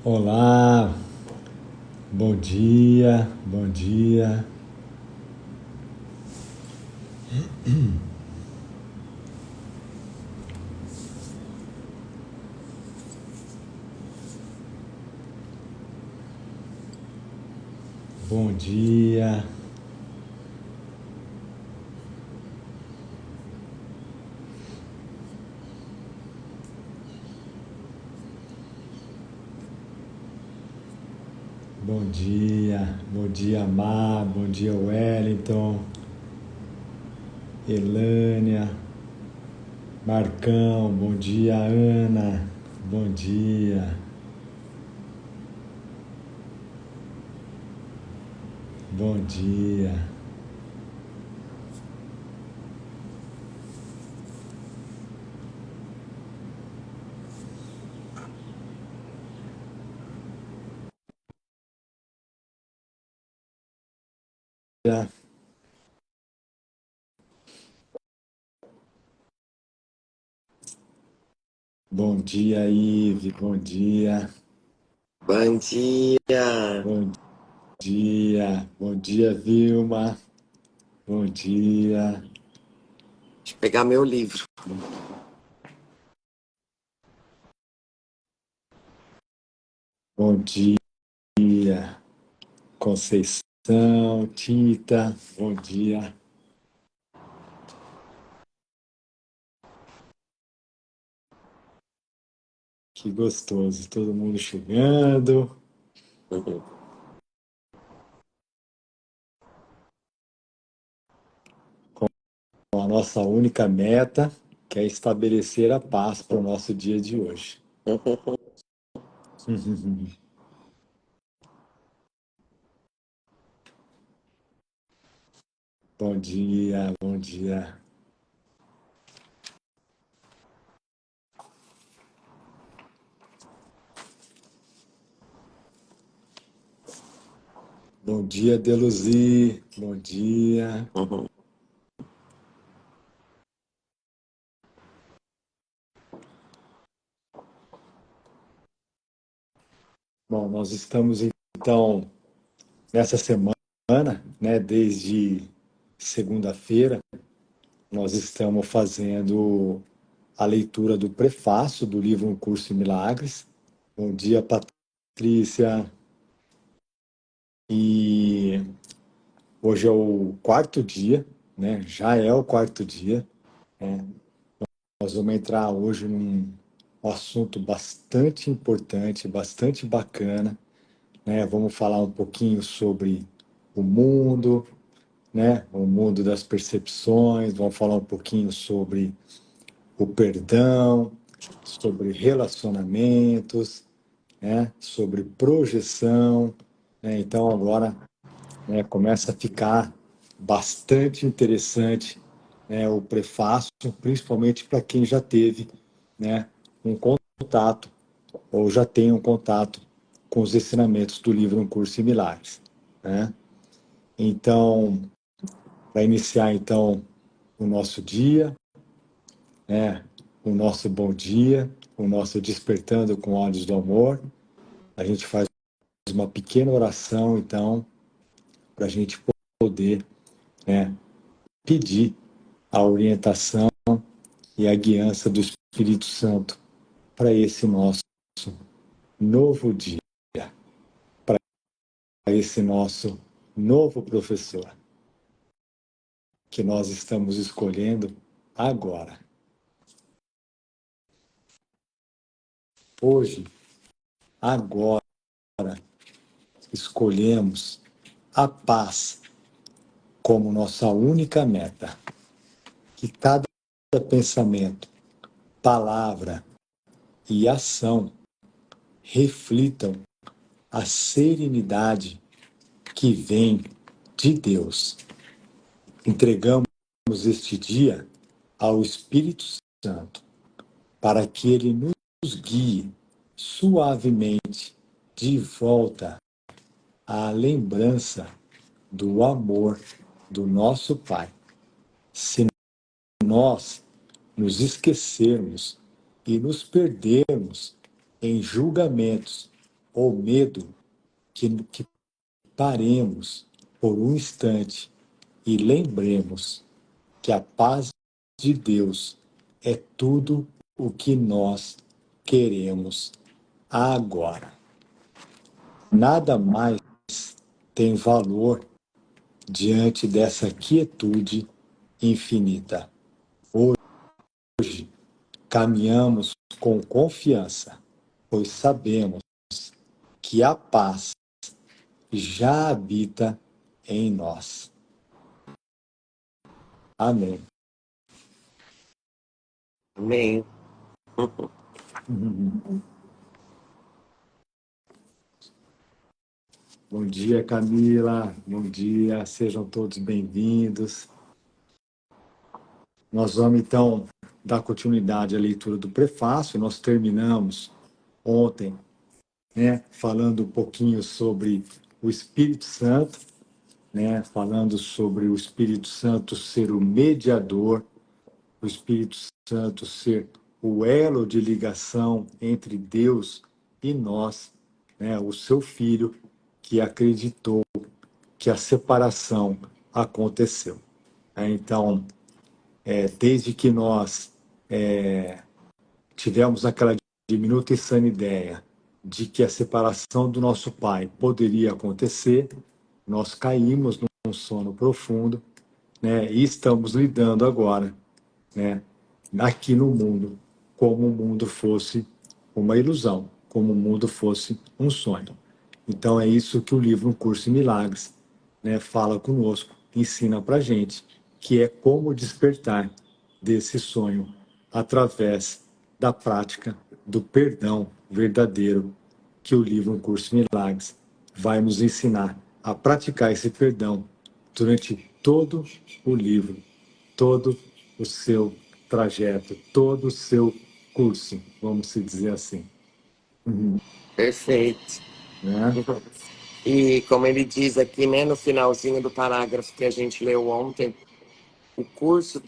Olá, bom dia, bom dia. Bom dia. Bom dia, Mar, bom dia, Wellington, Elânia, Marcão, bom dia, Ana, bom dia, bom dia. Bom dia, Ive, bom dia. Bom dia! Bom dia, Vilma, bom dia. Deixa eu pegar meu livro. Bom dia, Conceição, Tita, bom dia. Que gostoso, todo mundo chegando. Com a nossa única meta, que é estabelecer a paz para o nosso dia de hoje. Bom dia, bom dia. Bom dia, Deluzi, bom dia. Bom, nós estamos então nessa semana, né, desde segunda-feira, nós estamos fazendo a leitura do prefácio do livro Um Curso em Milagres. Bom dia, Patrícia. E hoje é o quarto dia, né? Já é o quarto dia. Nós vamos entrar hoje num assunto bastante importante, bastante bacana, né? Vamos falar um pouquinho sobre o mundo, né? O mundo das percepções, vamos falar um pouquinho sobre o perdão, sobre relacionamentos, né? Sobre projeção, né? Então agora, né, começa a ficar bastante interessante, né, o prefácio, principalmente para quem já teve, né, um contato ou já tem um contato com os ensinamentos do livro Um Curso em Milagres, né? Então, para iniciar então o nosso dia, né, o nosso bom dia, o nosso despertando com olhos do amor, a gente faz uma pequena oração então para a gente poder, né, pedir a orientação e a guiança do Espírito Santo para esse nosso novo dia, para esse nosso novo professor que nós estamos escolhendo agora. Hoje, agora, escolhemos a paz como nossa única meta. Que cada pensamento, palavra e ação reflitam a serenidade que vem de Deus. Entregamos este dia ao Espírito Santo para que ele nos guie suavemente de volta à lembrança do amor do nosso Pai. Se nós nos esquecermos e nos perdermos em julgamentos ou medo que paremos por um instante e lembremos que a paz de Deus é tudo o que nós queremos agora. Nada mais tem valor diante dessa quietude infinita. Hoje caminhamos com confiança, pois sabemos que a paz já habita em nós. Amém. Amém. Bom dia, Camila. Bom dia, sejam todos bem-vindos. Nós vamos, então, dar continuidade à leitura do prefácio. Nós terminamos ontem, né, falando um pouquinho sobre o Espírito Santo, né, falando sobre o Espírito Santo ser o mediador, o Espírito Santo ser o elo de ligação entre Deus e nós, né, o seu Filho, que acreditou que a separação aconteceu. Então, desde que nós tivemos aquela diminuta e sã ideia de que a separação do nosso Pai poderia acontecer, nós caímos num sono profundo, né, e estamos lidando agora, né, aqui no mundo, como o mundo fosse uma ilusão, como o mundo fosse um sonho. Então é isso que o livro Um Curso em Milagres, né, fala conosco, ensina para gente, que é como despertar desse sonho através da prática do perdão verdadeiro, que o livro Um Curso em Milagres vai nos ensinar a praticar esse perdão durante todo o livro, todo o seu trajeto, todo o seu curso, vamos se dizer assim. Perfeito. Né? E como ele diz aqui, né, no finalzinho do parágrafo que a gente leu ontem, o curso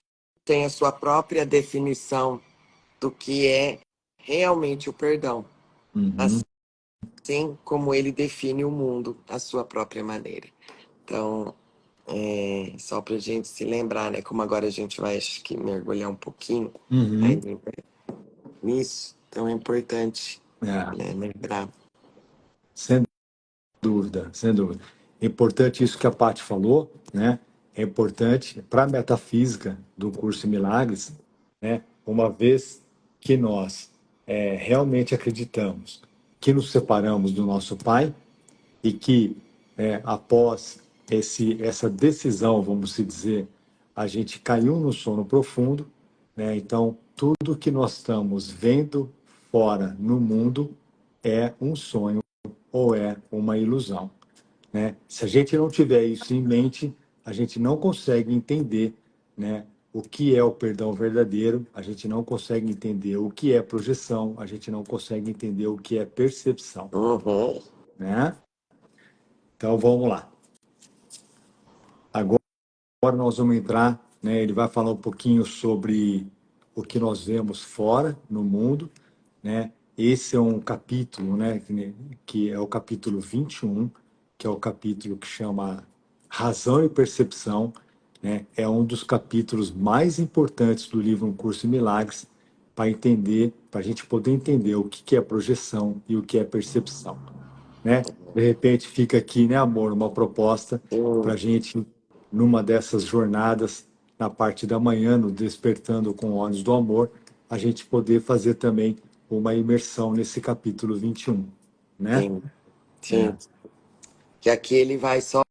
tem a sua própria definição do que é realmente o perdão, Uhum. assim como ele define o mundo à sua própria maneira. Então, só para a gente se lembrar, né, como agora a gente vai, acho que, mergulhar um pouquinho aí Uhum. nisso, então é importante, É, né, lembrar. sem dúvida, sem dúvida. É importante isso que a Paty falou, né? É importante para a metafísica do curso em Milagres, né? Uma vez que nós realmente acreditamos que nos separamos do nosso Pai e que após essa decisão, vamos se dizer, a gente caiu no sono profundo, né? Então tudo que nós estamos vendo fora no mundo é um sonho ou é uma ilusão, né? Se a gente não tiver isso em mente, a gente não consegue entender, né, o que é o perdão verdadeiro, a gente não consegue entender o que é projeção, a gente não consegue entender o que é percepção, Uhum. né? Então vamos lá. Agora nós vamos entrar, né, ele vai falar um pouquinho sobre o que nós vemos fora no mundo, né? Esse é um capítulo, né, que é o capítulo 21, que é o capítulo que chama Razão e Percepção, né? É um dos capítulos mais importantes do livro Um Curso em Milagres, para entender, para a gente poder entender o que é projeção e o que é percepção, né? De repente fica aqui, né, amor, uma proposta para a gente, numa dessas jornadas, na parte da manhã, no Despertando com Olhos do Amor, a gente poder fazer também uma imersão nesse capítulo 21, né? Sim, É. sim. Que aqui ele vai só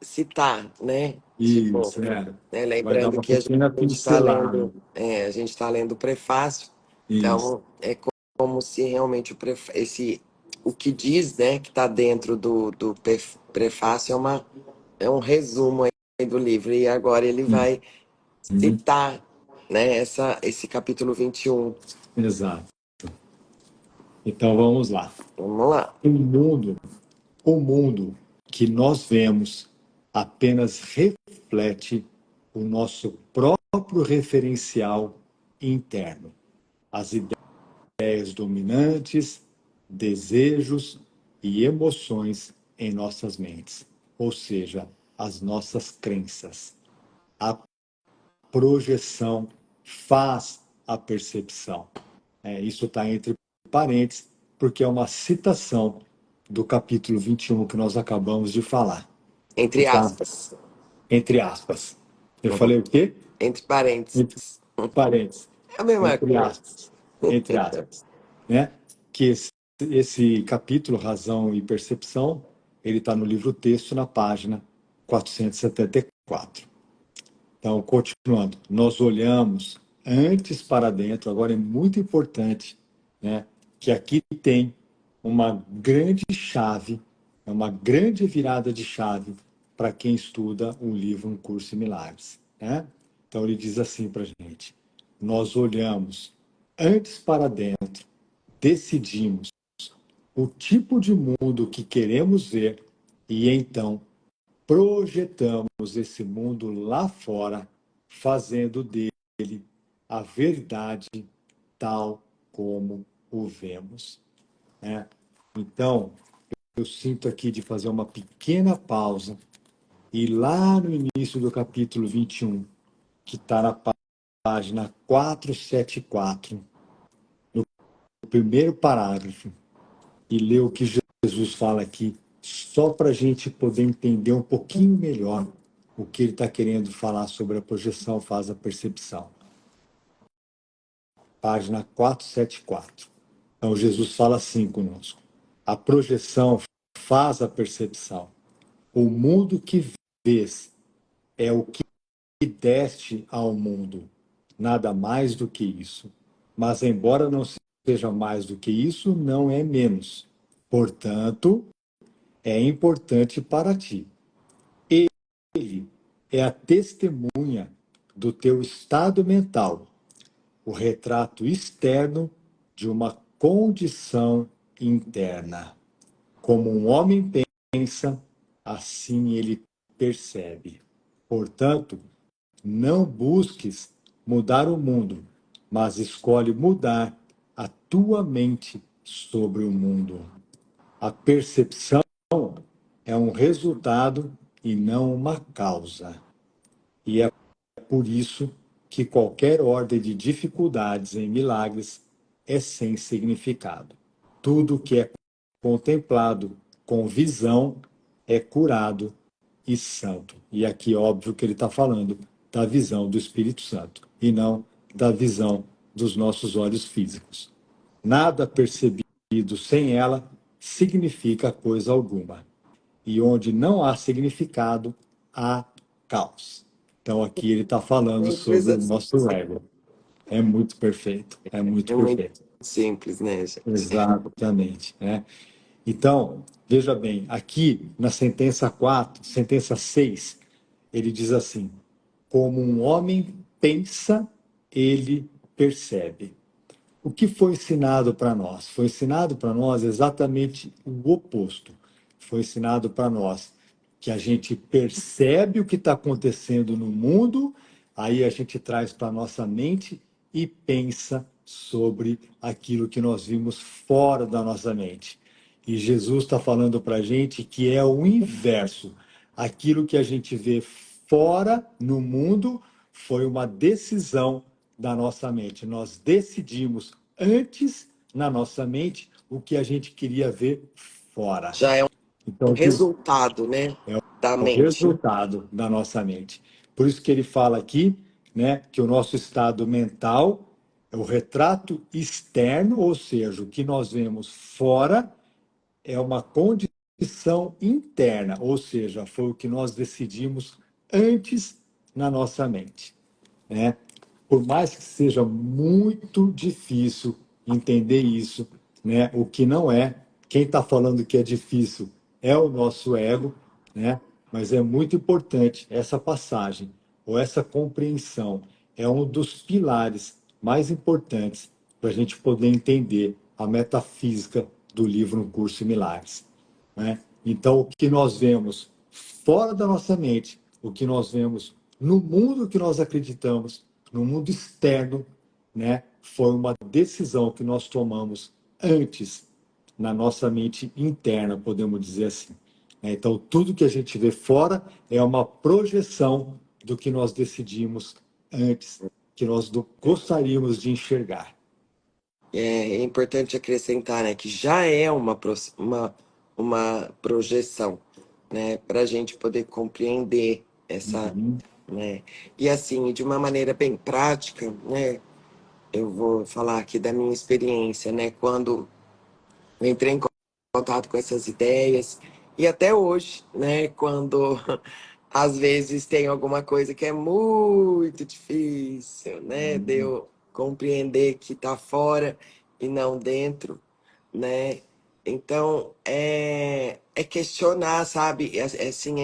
citar, né? Tipo, Isso, é. né? Vai dar Lembrando uma que a pequena gente está pincelada. lendo, a gente está lendo o prefácio, Isso. então é como se realmente o que diz, né, que está dentro do prefácio é um resumo aí do livro, e agora ele vai Uhum. citar, né, esse capítulo 21. Exato. Então vamos lá. Vamos lá. O mundo que nós vemos apenas reflete o nosso próprio referencial interno, as ideias dominantes, desejos e emoções em nossas mentes, ou seja, as nossas crenças. A projeção faz a percepção. Isso está entre parênteses, porque é uma citação do capítulo 21 que nós acabamos de falar. Entre Tá? aspas. Entre aspas. Eu falei o quê? Entre parênteses. Entre parênteses. É a mesma Entre coisa. aspas. Entre aspas. Né? Que esse capítulo, Razão e Percepção, ele está no livro texto, na página 474. Então, continuando, nós olhamos antes para dentro, agora é muito importante, né, que aqui tem uma grande chave, uma grande virada de chave para quem estuda o livro Um Curso em Milagres. Né? Então, ele diz assim para a gente: nós olhamos antes para dentro, decidimos o tipo de mundo que queremos ver e então projetamos esse mundo lá fora, fazendo dele a verdade tal como o vemos. Né? Então, eu sinto aqui de fazer uma pequena pausa e lá no início do capítulo 21, que está na página 474, no primeiro parágrafo, e ler o que Jesus fala aqui, só para a gente poder entender um pouquinho melhor o que ele está querendo falar sobre a projeção faz a percepção. Página 474. Então, Jesus fala assim conosco: a projeção faz a percepção. O mundo que vês é o que deste ao mundo, nada mais do que isso. Mas, embora não seja mais do que isso, não é menos. Portanto, é importante para ti. Ele é a testemunha do teu estado mental, o retrato externo de uma condição interna. Como um homem pensa, assim ele percebe. Portanto, não busques mudar o mundo, mas escolhe mudar a tua mente sobre o mundo. A percepção é um resultado e não uma causa. E é por isso que qualquer ordem de dificuldades em milagres é sem significado. Tudo que é contemplado com visão é curado e santo. E aqui, óbvio que ele está falando da visão do Espírito Santo e não da visão dos nossos olhos físicos. Nada percebido sem ela significa coisa alguma. E onde não há significado, há caos. Então aqui ele está falando Simples sobre o assim. nosso ego. É muito perfeito, é muito É muito perfeito. simples, né, gente? Exatamente. Né? Então, veja bem, aqui na sentença 4, sentença 6, ele diz assim: como um homem pensa, ele percebe. O que foi ensinado para nós? Foi ensinado para nós exatamente o oposto. Foi ensinado para nós que a gente percebe o que está acontecendo no mundo, aí a gente traz para a nossa mente e pensa sobre aquilo que nós vimos fora da nossa mente. E Jesus está falando para a gente que é o inverso. Aquilo que a gente vê fora no mundo foi uma decisão da nossa mente. Nós decidimos antes na nossa mente o que a gente queria ver fora. Já é um Então, resultado, né, da o mente. resultado da nossa mente. Por isso que ele fala aqui, né, que o nosso estado mental é o retrato externo, ou seja, o que nós vemos fora é uma condição interna, ou seja, foi o que nós decidimos antes na nossa mente, né? Por mais que seja muito difícil entender isso, né? O que não é, quem está falando que é difícil é o nosso ego, né? Mas é muito importante essa passagem ou essa compreensão é um dos pilares mais importantes para a gente poder entender a metafísica do livro Um Curso em Milagres. Né? Então, o que nós vemos fora da nossa mente, o que nós vemos no mundo que nós acreditamos, no mundo externo, né, foi uma decisão que nós tomamos antes na nossa mente interna, podemos dizer assim. Então, tudo que a gente vê fora é uma projeção do que nós decidimos antes, que nós gostaríamos de enxergar. É importante acrescentar, né, que já é uma projeção, né, para a gente poder compreender essa, Uhum, né, e assim, de uma maneira bem prática, né, eu vou falar aqui da minha experiência, né, quando eu entrei em contato com essas ideias, e até hoje, né, quando às vezes tem alguma coisa que é muito difícil, né, de uhum, eu compreender que está fora e não dentro, né? Então, é questionar, sabe? Assim,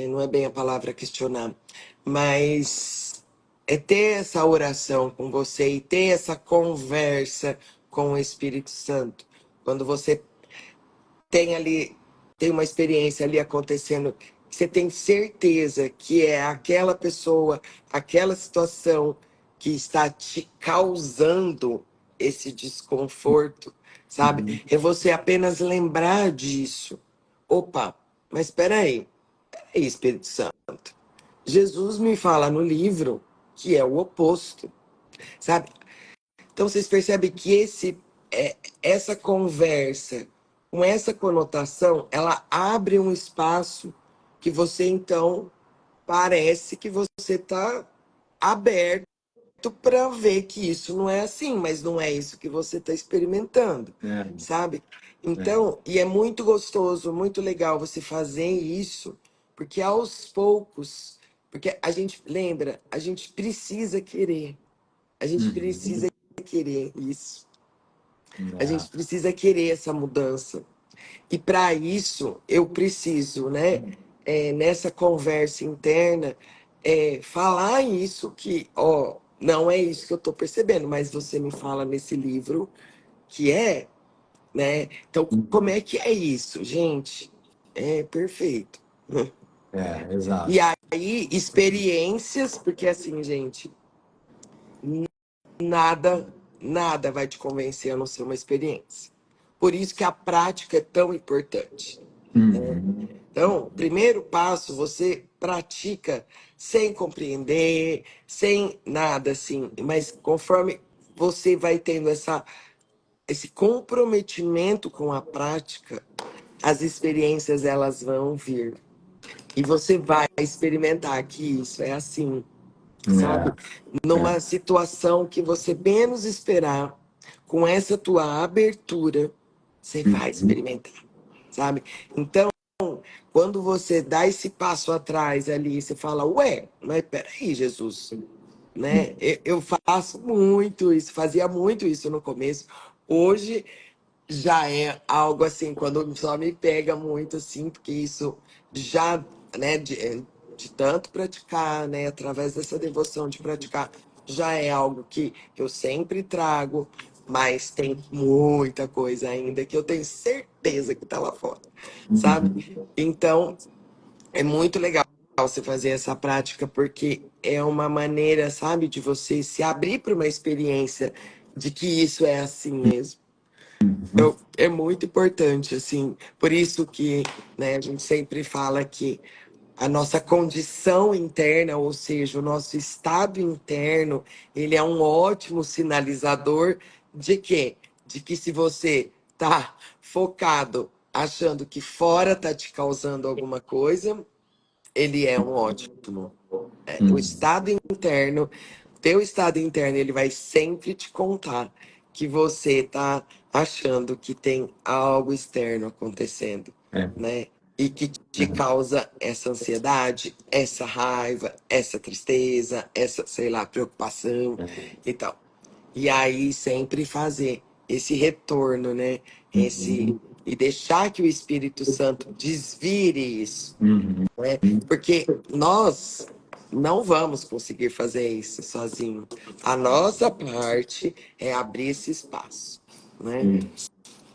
não é bem a palavra questionar, mas é ter essa oração com você e ter essa conversa com o Espírito Santo. Quando você tem ali, tem uma experiência ali acontecendo, você tem certeza que é aquela pessoa, aquela situação que está te causando esse desconforto, uhum. sabe? É você apenas lembrar disso. Opa, mas peraí, Espírito Santo. Jesus me fala no livro que é o oposto, sabe? Então vocês percebem que essa conversa com essa conotação, ela abre um espaço que você então parece que você está aberto para ver que isso não é assim, mas não é isso que você está experimentando, É, sabe? é. Então, e é muito gostoso, muito legal você fazer isso, porque aos poucos, porque a gente lembra, a gente precisa querer, a gente precisa Uhum. querer isso. A É. gente precisa querer essa mudança. E para isso, eu preciso, né, nessa conversa interna, falar isso que, ó, não é isso que eu estou percebendo, mas você me fala nesse livro que é, né? Então, como é que é isso, gente? É perfeito. É, E exato. aí, experiências, porque assim, gente, nada, nada vai te convencer a não ser uma experiência. Por isso que a prática é tão importante. Uhum. Então, primeiro passo, você pratica sem compreender, sem nada assim, mas conforme você vai tendo esse comprometimento com a prática, as experiências elas vão vir. E você vai experimentar que isso é assim, sabe? É, é. Numa situação que você menos esperar, com essa tua abertura, você vai Uhum. experimentar, sabe? Então, quando você dá esse passo atrás ali, você fala, ué, mas peraí, Jesus, né? Eu faço muito isso, fazia muito isso no começo. Hoje já é algo assim, quando só me pega muito assim, porque isso já, né, de tanto praticar, né, através dessa devoção de praticar, já é algo que eu sempre trago, mas tem muita coisa ainda que eu tenho certeza que tá lá fora, Uhum. sabe? Então, é muito legal você fazer essa prática, porque é uma maneira, sabe, de você se abrir para uma experiência de que isso é assim mesmo. É muito importante, assim, por isso que, né, a gente sempre fala que a nossa condição interna, ou seja, o nosso estado interno, ele é um ótimo sinalizador de quê? De que se você tá focado achando que fora tá te causando alguma coisa, ele é um ótimo. O Uhum. estado interno, teu estado interno, ele vai sempre te contar que você tá achando que tem algo externo acontecendo, É, né? E que te é. causa essa ansiedade, essa raiva, essa tristeza, essa, sei lá, preocupação e tal. E aí sempre fazer esse retorno, né? Esse Uhum. e deixar que o Espírito Santo desvire isso, Uhum. né? Porque nós não vamos conseguir fazer isso sozinho. A nossa parte é abrir esse espaço, né?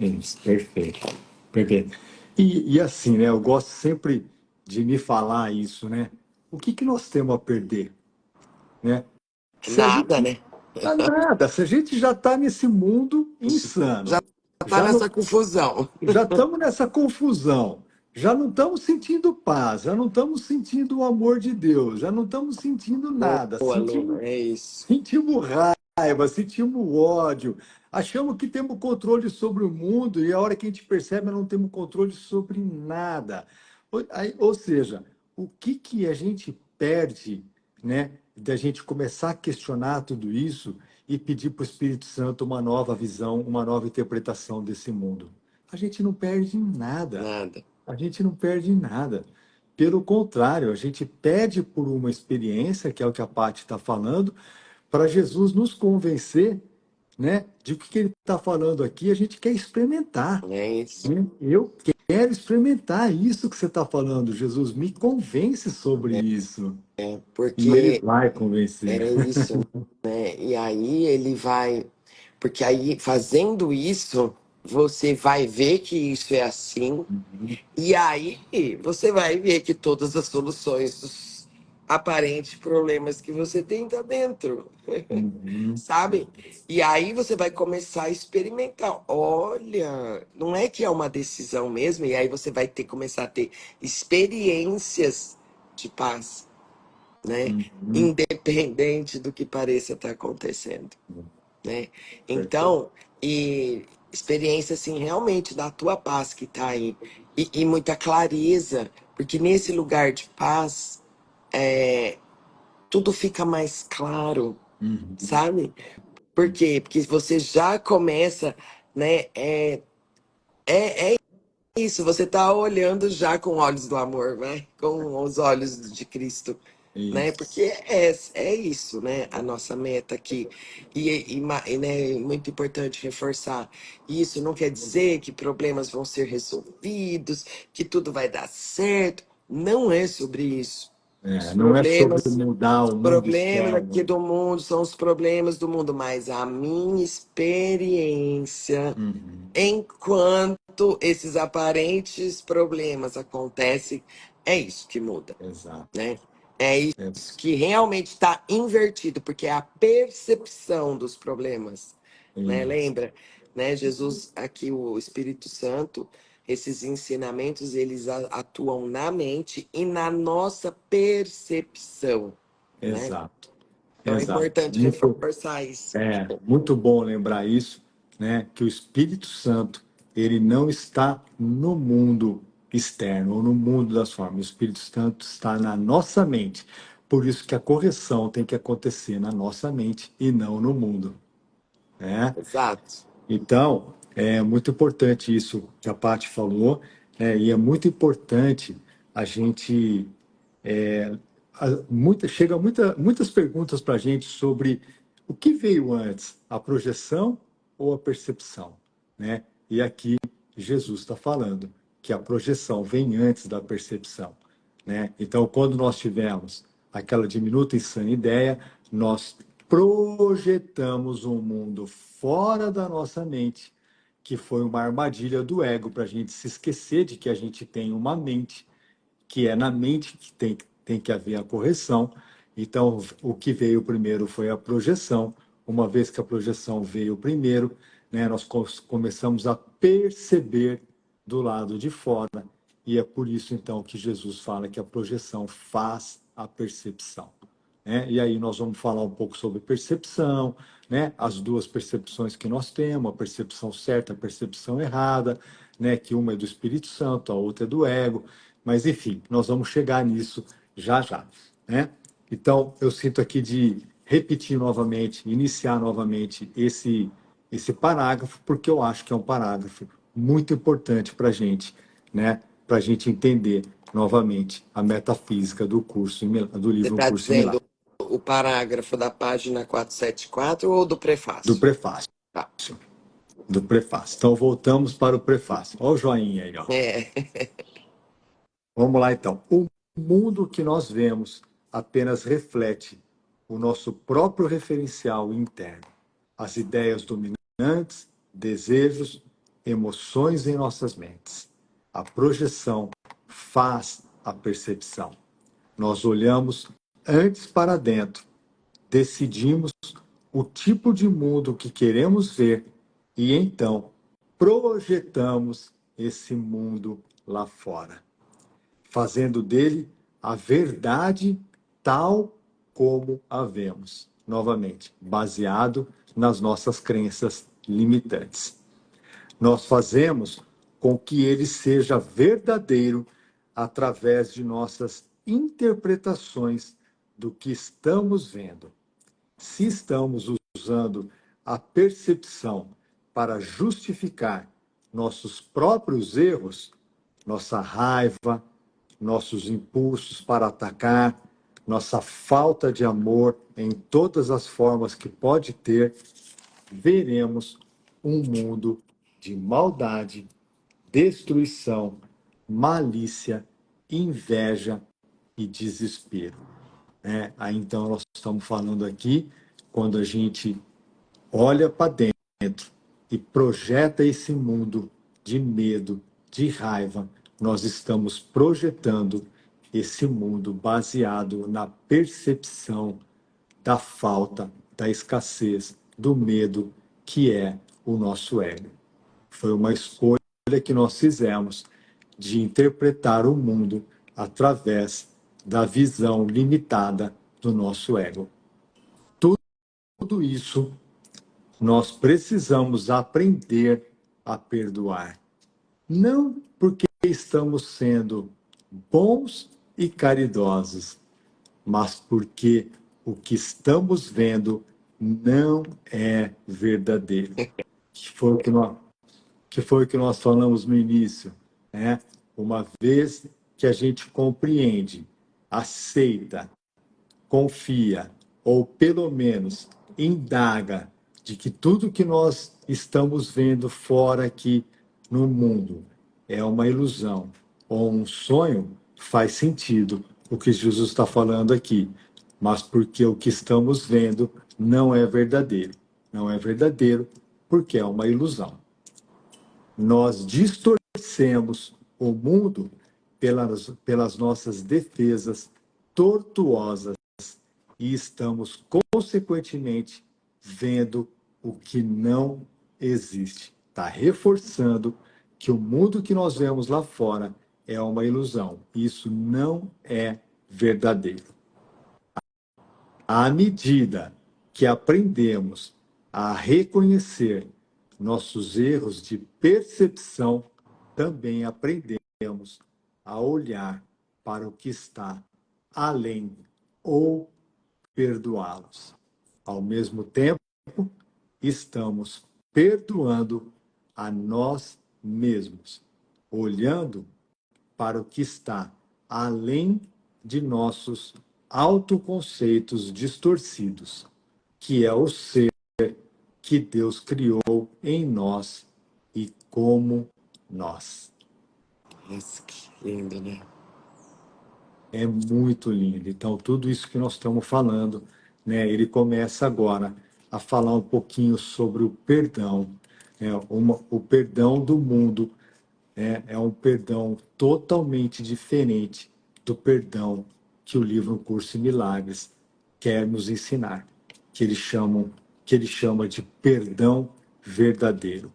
Isso, perfeito. Perfeito. E assim, né? Eu gosto sempre de me falar isso, né? O que que nós temos a perder, né? Se a Nada, gente né? tá nada, se a gente já está nesse mundo Já insano, tá já não nessa confusão. já estamos nessa confusão, já não estamos sentindo paz, já não estamos sentindo o amor de Deus, já não estamos sentindo nada, Boa, Luna, é isso. sentimos raiva, sentimos ódio, achamos que temos controle sobre o mundo e a hora que a gente percebe, não temos controle sobre nada. Ou seja, o que que a gente perde, né, da gente começar a questionar tudo isso e pedir para o Espírito Santo uma nova visão, uma nova interpretação desse mundo? A gente não perde nada. Nada. A gente não perde nada. Pelo contrário, a gente pede por uma experiência, que é o que a Paty está falando, para Jesus nos convencer, né, de que ele está falando aqui, a gente quer experimentar. É isso. Né? Eu quero experimentar isso que você está falando, Jesus. Me convence sobre isso. E ele Porque vai é convencer. isso, né? E aí ele vai. Porque aí, fazendo isso, você vai ver que isso é assim. E aí você vai ver que todas as soluções dos aparentes problemas que você tem tá dentro, Uhum. sabe? E aí você vai começar a experimentar. Olha, não é que é uma decisão mesmo, e aí você vai ter começar a ter experiências de paz, né? Uhum. Independente do que pareça estar acontecendo, né? Perfeito. Então, e experiência assim realmente da tua paz que tá aí e muita clareza, porque nesse lugar de paz tudo fica mais claro, Uhum. sabe? Por quê? Porque você já começa, né? É isso, você tá olhando já com olhos do amor, né? Com os olhos de Cristo, né? Isso. Porque é isso, né? A nossa meta aqui. E, né, muito importante reforçar. Isso não quer dizer que problemas vão ser resolvidos, que tudo vai dar certo. Não é sobre isso. Os Não é sobre problemas mudar o mundo problemas aqui externo. do mundo são os problemas do mundo, mas a minha experiência, Uhum. enquanto esses aparentes problemas acontecem, é isso que muda, Exato. né? É É isso que realmente está invertido, porque é a percepção dos problemas, né? isso. Lembra, né? Jesus, aqui o Espírito Santo, esses ensinamentos, eles atuam na mente e na nossa percepção, né? Exato. Então é Exato. importante reforçar isso. Muito bom lembrar isso, né? Que o Espírito Santo, ele não está no mundo externo ou no mundo das formas. O Espírito Santo está na nossa mente. Por isso que a correção tem que acontecer na nossa mente e não no mundo, né? Exato. Então, é muito importante isso que a Paty falou, né? E é muito importante a gente muitas perguntas para a gente sobre o que veio antes, a projeção ou a percepção, né? E aqui Jesus está falando que a projeção vem antes da percepção, né? Então, quando nós tivemos aquela diminuta e insana ideia, nós projetamos um mundo fora da nossa mente, que foi uma armadilha do ego para a gente se esquecer de que a gente tem uma mente, que é na mente que tem que haver a correção. Então, o que veio primeiro foi a projeção. Uma vez que a projeção veio primeiro, né, nós começamos a perceber do lado de fora. E é por isso, então, que Jesus fala que a projeção faz a percepção. Né? E aí nós vamos falar um pouco sobre percepção, né? As duas percepções que nós temos, a percepção certa, a percepção errada, né? Que uma é do Espírito Santo, a outra é do ego, mas enfim, nós vamos chegar nisso já já, né? Então, eu sinto aqui de repetir novamente, iniciar novamente esse parágrafo, porque eu acho que é um parágrafo muito importante para a gente, né? Para a gente entender novamente a metafísica do curso do Você livro Um está Curso em Milagres. dizendo o parágrafo da página 474 ou do Do prefácio? prefácio. Tá. Do prefácio. Então, voltamos para o prefácio. Olha o joinha aí, ó. É, Vamos lá, então. O mundo que nós vemos apenas reflete o nosso próprio referencial interno, as ideias dominantes, desejos, emoções em nossas mentes. A projeção faz a percepção. Nós olhamos antes para dentro, decidimos o tipo de mundo que queremos ver e então projetamos esse mundo lá fora, fazendo dele a verdade tal como a vemos, novamente, baseado nas nossas crenças limitantes. Nós fazemos com que ele seja verdadeiro através de nossas interpretações do que estamos vendo. Se estamos usando a percepção para justificar nossos próprios erros, nossa raiva, nossos impulsos para atacar, nossa falta de amor em todas as formas que pode ter, veremos um mundo de maldade, destruição, malícia, inveja e desespero. Aí então nós estamos falando aqui, quando a gente olha para dentro e projeta esse mundo de medo, de raiva, nós estamos projetando esse mundo baseado na percepção da falta, da escassez, do medo, que é o nosso ego. Foi uma escolha que nós fizemos de interpretar o mundo através da visão limitada do nosso ego. Tudo isso nós precisamos aprender a perdoar. Não porque estamos sendo bons e caridosos, mas porque o que estamos vendo não é verdadeiro. Que foi o que nós falamos no início, né? Uma vez que a gente compreende, aceita, confia, ou pelo menos indaga de que tudo que nós estamos vendo fora aqui no mundo é uma ilusão ou um sonho, faz sentido o que Jesus está falando aqui. Mas porque o que estamos vendo não é verdadeiro. Não é verdadeiro porque é uma ilusão. Nós distorcemos o mundo pelas nossas defesas tortuosas e estamos, consequentemente, vendo o que não existe. Está reforçando que o mundo que nós vemos lá fora é uma ilusão. Isso não é verdadeiro. À medida que aprendemos a reconhecer nossos erros de percepção, também aprendemos a olhar para o que está além ou perdoá-los. Ao mesmo tempo, estamos perdoando a nós mesmos, olhando para o que está além de nossos autoconceitos distorcidos, que é o ser que Deus criou em nós e como nós. Nossa, que lindo, né? É muito lindo. Então, tudo isso que nós estamos falando, né, ele começa agora a falar um pouquinho sobre o perdão, o perdão do mundo, é um perdão totalmente diferente do perdão que o livro Curso em Milagres quer nos ensinar, que ele chama de perdão verdadeiro.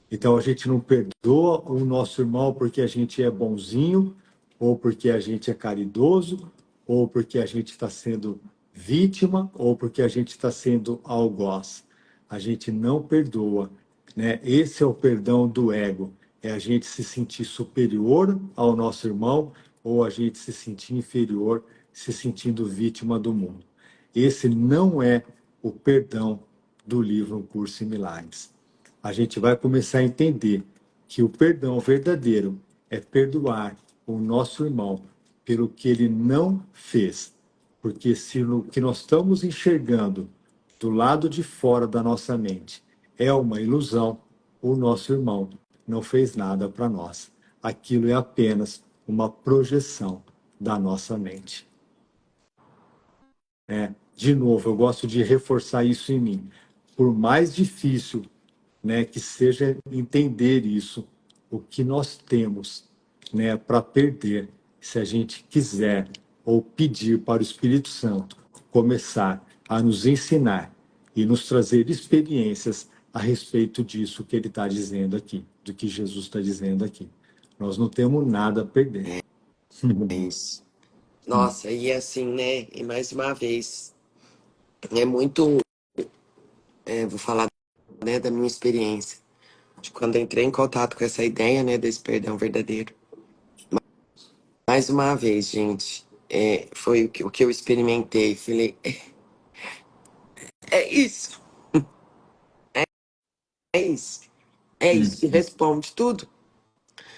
Então a gente não perdoa o nosso irmão porque a gente é bonzinho, ou porque a gente é caridoso, ou porque a gente está sendo vítima, ou porque a gente está sendo algoz. A gente não perdoa, né? Esse é o perdão do ego. É a gente se sentir superior ao nosso irmão, ou a gente se sentir inferior, se sentindo vítima do mundo. Esse não é o perdão do livro Um Curso em Milagres. A gente vai começar a entender que o perdão verdadeiro é perdoar o nosso irmão pelo que ele não fez. Porque se o que nós estamos enxergando do lado de fora da nossa mente é uma ilusão, o nosso irmão não fez nada para nós. Aquilo é apenas uma projeção da nossa mente. De novo, eu gosto de reforçar isso em mim. Por mais difícil, né, que seja entender isso, o que nós temos, né, para perder, se a gente quiser ou pedir para o Espírito Santo começar a nos ensinar e nos trazer experiências a respeito disso que ele está dizendo aqui, do que Jesus está dizendo aqui. Nós não temos nada a perder. É isso. Nossa, e assim, né? E mais uma vez, é muito. Vou falar, né, da minha experiência. De quando eu entrei em contato com essa ideia, né, desse perdão verdadeiro. Mais uma vez, gente, foi o que eu experimentei. Falei, é isso, é isso, é isso que responde tudo.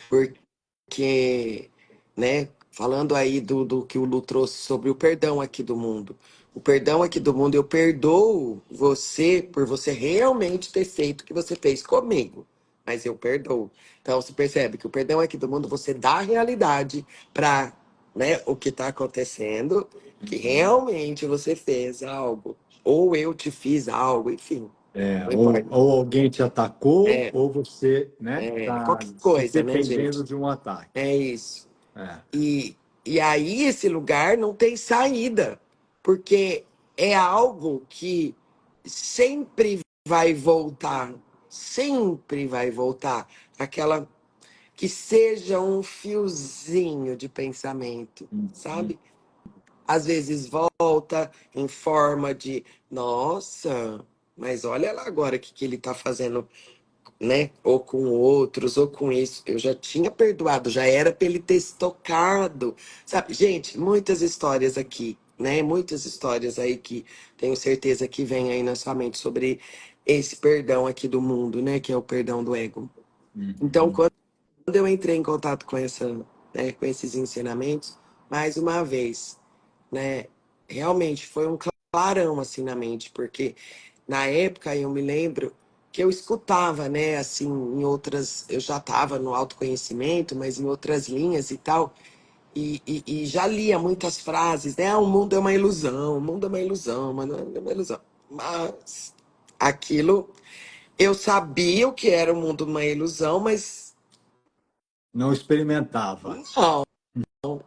Porque, né, falando aí do que o Lu trouxe sobre o perdão aqui do mundo. O perdão aqui do mundo, eu perdoo você por você realmente ter feito o que você fez comigo. Mas eu perdoo. Então, você percebe que o perdão aqui do mundo, você dá a realidade para, né, o que está acontecendo, que realmente você fez algo. Ou eu te fiz algo, enfim. Não importa. Ou alguém te atacou, É, ou você, né, tá qualquer se coisa, né, gente? defendendo de um ataque. É isso. É. E aí esse lugar não tem saída, porque é algo que sempre vai voltar, sempre vai voltar. Aquela que seja um fiozinho de pensamento, sabe? Às vezes volta em forma de, nossa, mas olha lá agora o que ele está fazendo, né? Ou com outros, ou com isso. Eu já tinha perdoado, já era para ele ter se tocado. Sabe, gente, muitas histórias aqui, né? Muitas histórias aí que tenho certeza que vem aí na sua mente sobre esse perdão aqui do mundo, né? Que é o perdão do ego. Então, quando eu entrei em contato com com esses ensinamentos, mais uma vez, né? Realmente foi um clarão assim na mente, porque na época eu me lembro que eu escutava, né, assim, em outras, eu já estava no autoconhecimento, mas em outras linhas e tal, e já lia muitas frases, né, o mundo é uma ilusão, o mundo é uma ilusão, mas não é uma ilusão. Mas aquilo, eu sabia o que era o mundo uma ilusão, mas Não experimentava. não,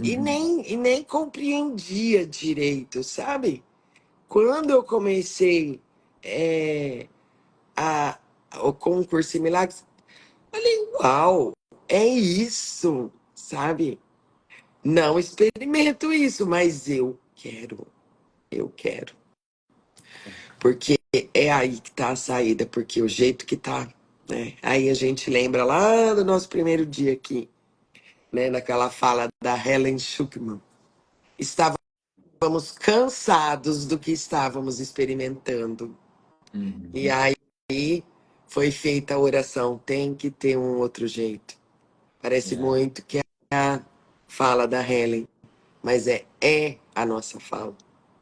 e nem compreendia direito, sabe? Quando eu comecei é, a, o concurso em Milagres, falei, uau, é isso, sabe? Não experimento isso, mas eu quero. Porque é aí que tá a saída, porque o jeito que tá, né? Aí a gente lembra lá do nosso primeiro dia aqui, né? Naquela fala da Helen Schuckman. Estávamos cansados do que estávamos experimentando. E aí foi feita a oração, tem que ter um outro jeito. Parece muito que é a fala da Helen, mas é a nossa fala.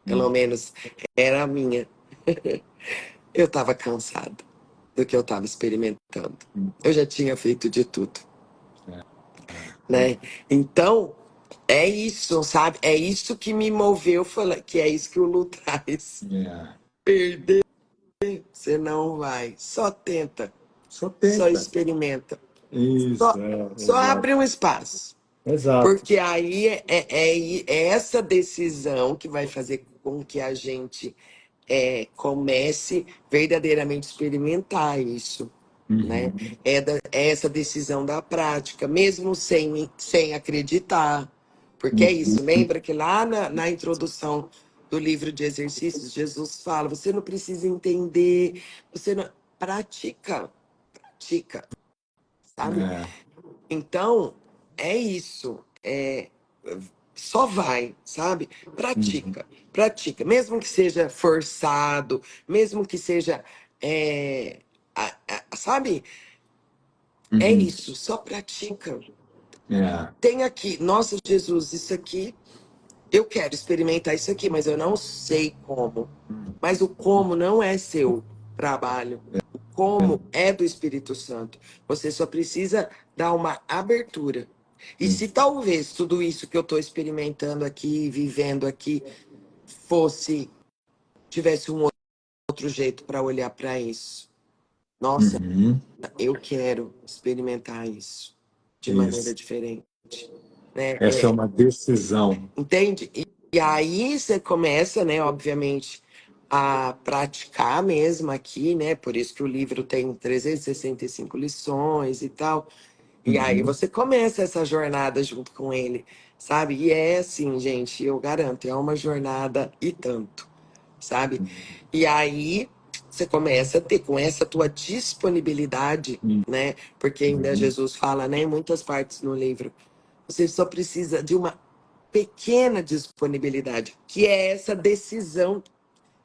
Pelo menos era a minha. Eu estava cansada do que eu estava experimentando. Eu já tinha feito de tudo, né? Então, é isso, sabe? É isso que me moveu, que é isso que o Lu traz. É. Perder, você não vai. Só tenta, Só só tenta. experimenta. Isso, Só, só exato. abre um espaço. Exato. Porque aí é essa decisão que vai fazer com que a gente comece verdadeiramente a experimentar isso, né? É essa decisão da prática, mesmo sem acreditar. Porque é isso, lembra que lá na introdução do livro de exercícios, Jesus fala, você não precisa entender, você não... pratica, sabe? É. Então, é isso. Só vai, sabe? Pratica, pratica. Mesmo que seja forçado, mesmo que seja. Sabe? É isso, só pratica. É. Tem aqui, nossa Jesus, isso aqui, eu quero experimentar isso aqui, mas eu não sei como. Mas o como não é seu trabalho. O como é do Espírito Santo. Você só precisa dar uma abertura. E se talvez tudo isso que eu estou experimentando aqui, vivendo aqui, tivesse um outro jeito para olhar para isso. Nossa, eu quero experimentar isso de maneira Isso. diferente, né? Essa é uma decisão. Entende? E aí você começa, né, obviamente, a praticar mesmo aqui, né? Por isso que o livro tem 365 lições e tal. E aí Uhum. você começa essa jornada junto com ele, sabe? E é assim, gente, eu garanto, é uma jornada e tanto, sabe? E aí você começa a ter com essa tua disponibilidade, né? Porque ainda Uhum. Jesus fala, né, em muitas partes no livro, você só precisa de uma pequena disponibilidade, que é essa decisão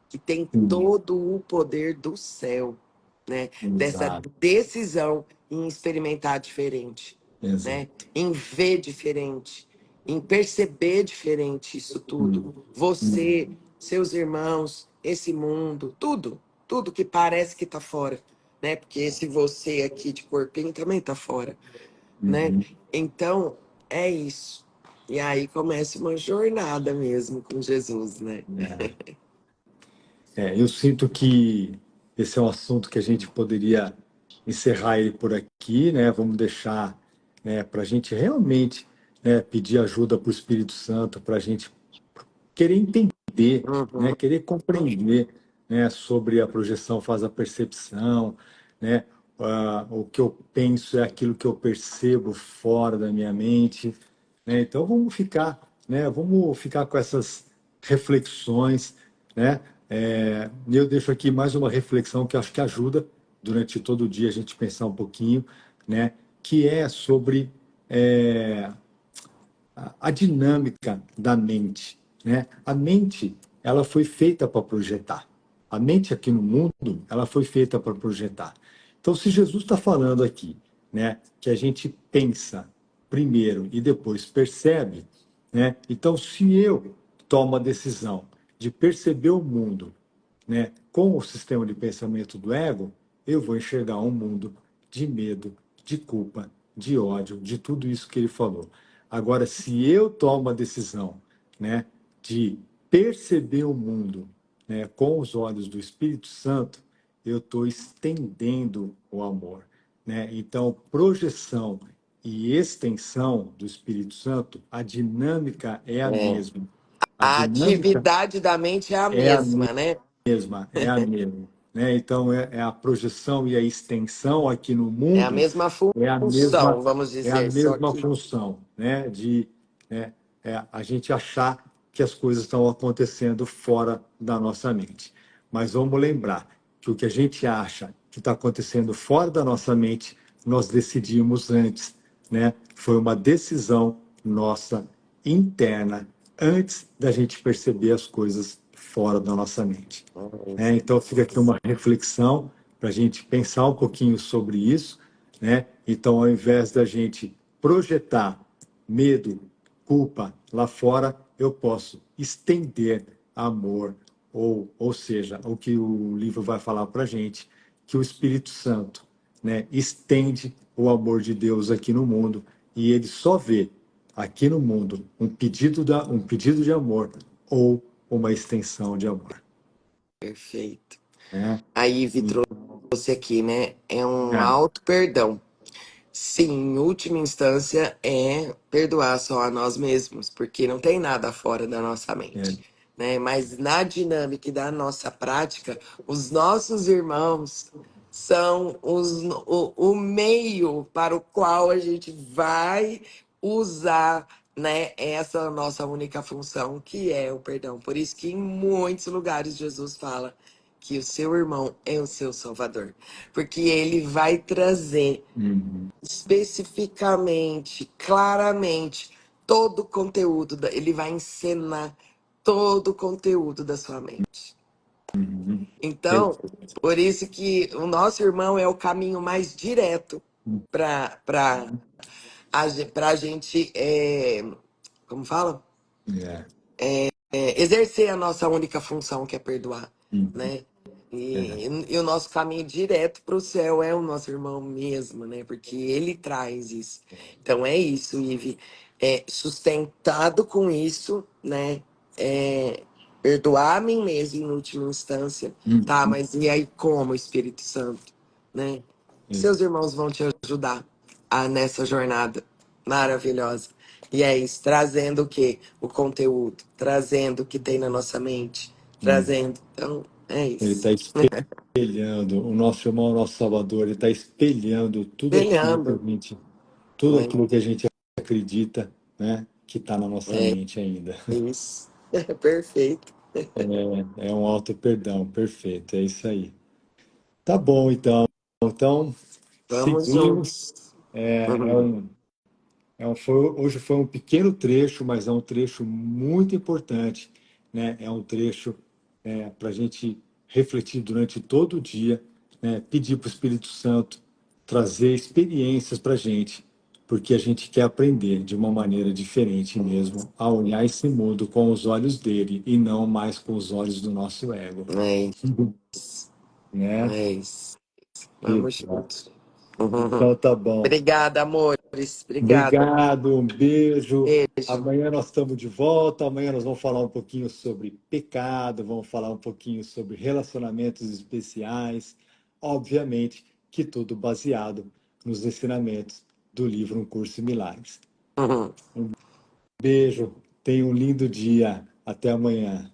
que tem Sim. todo o poder do céu, né? Dessa Exato, decisão em experimentar diferente, né? exato. Em ver diferente, em perceber diferente isso Uhum. tudo. Você, seus irmãos, esse mundo, tudo, tudo que parece que tá fora, né? Porque esse você aqui de corpinho também tá fora, né? Uhum. Então, é isso. E aí começa uma jornada mesmo com Jesus, né? É. Eu sinto que esse é um assunto que a gente poderia encerrar ele por aqui, né? Vamos deixar, né, para a gente realmente, né, pedir ajuda para o Espírito Santo, para a gente querer entender, né, Uhum. querer compreender, né, sobre a projeção faz a percepção, né? O que eu penso é aquilo que eu percebo fora da minha mente, né? Então vamos ficar, né? Vamos ficar com essas reflexões, né? E eu deixo aqui mais uma reflexão que eu acho que ajuda durante todo o dia a gente pensar um pouquinho, né? Que é sobre a dinâmica da mente, né? A mente, ela foi feita para projetar. A mente aqui no mundo, ela foi feita para projetar. Então, se Jesus está falando aqui, né, que a gente pensa primeiro e depois percebe, né? Então, se eu tomo a decisão de perceber o mundo, né, com o sistema de pensamento do ego, eu vou enxergar um mundo de medo, de culpa, de ódio, de tudo isso que ele falou. Agora, se eu tomo a decisão, né, de perceber o mundo, né, com os olhos do Espírito Santo, eu estou estendendo o amor, né? Então, projeção e extensão do Espírito Santo, a dinâmica é a É. mesma. A A dinâmica atividade da mente é a é a mesma, né? mesma, é a mesma, né? Então é a projeção e a extensão aqui no É a mundo mesma é a função, mesma vamos é a dizer, só mesma que função, né? Né, a gente achar que as coisas estão acontecendo fora da nossa mente. Mas vamos lembrar que o que a gente acha que está acontecendo fora da nossa mente, nós decidimos antes, né? Foi uma decisão nossa interna antes da gente perceber as coisas fora da nossa mente. Então, fica aqui uma reflexão para a gente pensar um pouquinho sobre isso. Né? Então, ao invés da gente projetar medo, culpa lá fora, eu posso estender amor, ou seja, o que o livro vai falar para a gente, que o Espírito Santo, né, estende o amor de Deus aqui no mundo e ele só vê aqui no mundo um pedido de amor ou uma extensão de amor. perfeito. Né? Aí, Vitor, Então, trouxe aqui, né? É um é, auto perdão. Sim, em última instância é perdoar só a nós mesmos, porque não tem nada fora da nossa é, mente, né? Mas na dinâmica da nossa prática, os nossos irmãos são o meio para o qual a gente vai usar, né, essa nossa única função, que é o perdão. Por isso que em muitos lugares Jesus fala que o seu irmão é o seu salvador, porque ele vai trazer uhum, especificamente, claramente, todo o conteúdo, ele vai encenar todo o conteúdo da sua mente. uhum, Então, perfeito. por isso que o nosso irmão é o caminho mais direto para a gente, como fala? É, Exercer a nossa única função, que é perdoar, uhum, né? é, E o nosso caminho direto para o céu é o nosso irmão mesmo, né? Porque ele traz isso. Então é isso, Ive. Sustentado com isso, né? É, perdoar a mim mesmo em última instância, tá? uhum, Mas e aí como, Espírito Santo, né? Seus exato, irmãos vão te ajudar nessa jornada maravilhosa. E é isso, trazendo o quê? O conteúdo, trazendo o que tem na nossa mente, uhum, trazendo. Então, É Ele está isso. espelhando, o nosso irmão, o nosso Salvador, ele está espelhando Espelhando. tudo Né? aquilo que a gente acredita, né, que está na nossa É mente ainda. isso. Perfeito. É um auto perdão, perfeito, é isso aí. Tá bom, então. Então, Vamos seguimos. juntos. É, é Uhum. um, hoje foi um pequeno trecho, mas é um trecho muito importante, né? É um trecho para a gente refletir durante todo o dia, né? Pedir para o Espírito Santo trazer experiências para a gente, porque a gente quer aprender de uma maneira diferente mesmo, a olhar esse mundo com os olhos dele e não mais com os olhos do nosso ego, É isso. né? É isso. Que Vamos bom. juntos. Uhum. Então tá bom. Obrigada, amores. Obrigada. Obrigado, um beijo. Beijo. Amanhã nós estamos de volta. Amanhã nós vamos falar um pouquinho sobre pecado, vamos falar um pouquinho sobre relacionamentos especiais. Obviamente que tudo baseado nos ensinamentos do livro Um Curso em Milagres. Uhum. Beijo, tenha um lindo dia. Até amanhã.